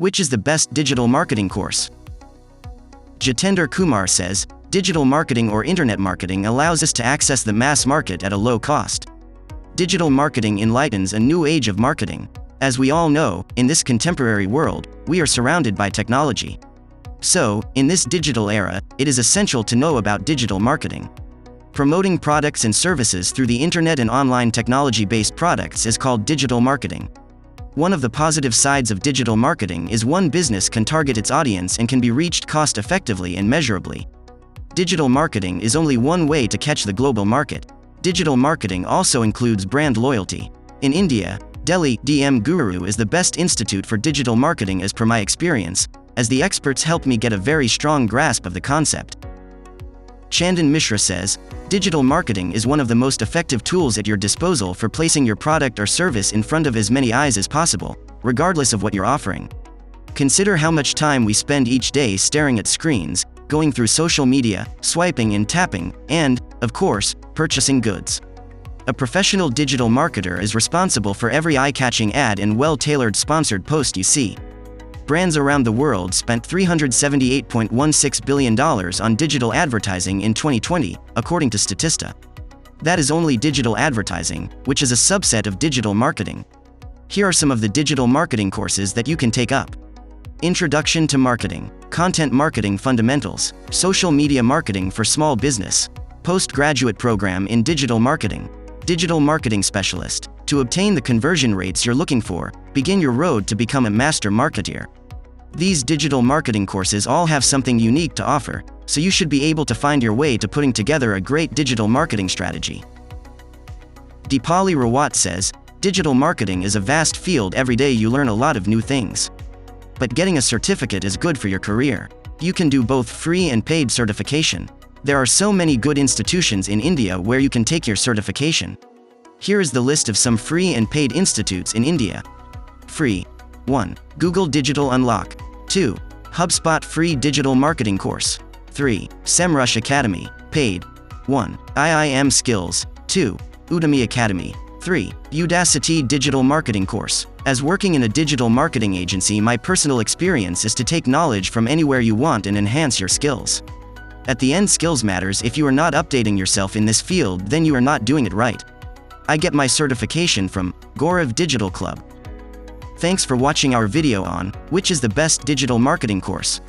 Which is the best digital marketing course? Jitendra Kumar says, digital marketing or internet marketing allows us to access the mass market at a low cost. Digital marketing enlightens a new age of marketing. As we all know, in this contemporary world, we are surrounded by technology. So, in this digital era, it is essential to know about digital marketing. Promoting products and services through the internet and online technology-based products is called digital marketing. One of the positive sides of digital marketing is one business can target its audience and can be reached cost-effectively and measurably. Digital marketing is only one way to catch the global market. Digital marketing also includes brand loyalty. In India, Delhi DM Guru is the best institute for digital marketing as per my experience, as the experts help me get a very strong grasp of the concept. Chandan Mishra says, digital marketing is one of the most effective tools at your disposal for placing your product or service in front of as many eyes as possible, regardless of what you're offering. Consider how much time we spend each day staring at screens, going through social media, swiping and tapping, and, of course, purchasing goods. A professional digital marketer is responsible for every eye-catching ad and well-tailored sponsored post you see. Brands around the world spent $378.16 billion on digital advertising in 2020, according to Statista. That is only digital advertising, which is a subset of digital marketing. Here are some of the digital marketing courses that you can take up. Introduction to Marketing, Content Marketing Fundamentals, Social Media Marketing for Small Business, Postgraduate Program in Digital Marketing, Digital Marketing Specialist. To obtain the conversion rates you're looking for, begin your road to become a master marketeer. These digital marketing courses all have something unique to offer, so you should be able to find your way to putting together a great digital marketing strategy. Deepali Rawat says, digital marketing is a vast field. Every day you learn a lot of new things. But getting a certificate is good for your career. You can do both free and paid certification. There are so many good institutions in India where you can take your certification. Here is the list of some free and paid institutes in India. Free. 1. Google Digital Unlock. 2. HubSpot Free Digital Marketing Course. 3. SEMrush Academy. Paid. 1. IIM Skills. 2. Udemy Academy. 3. Udacity Digital Marketing Course. As working in a digital marketing agency, my personal experience is to take knowledge from anywhere you want and enhance your skills. At the end, skills matters. If you are not updating yourself in this field, then you are not doing it right. I get my certification from Gaurav Digital Club. Thanks for watching our video on which is the best digital marketing course.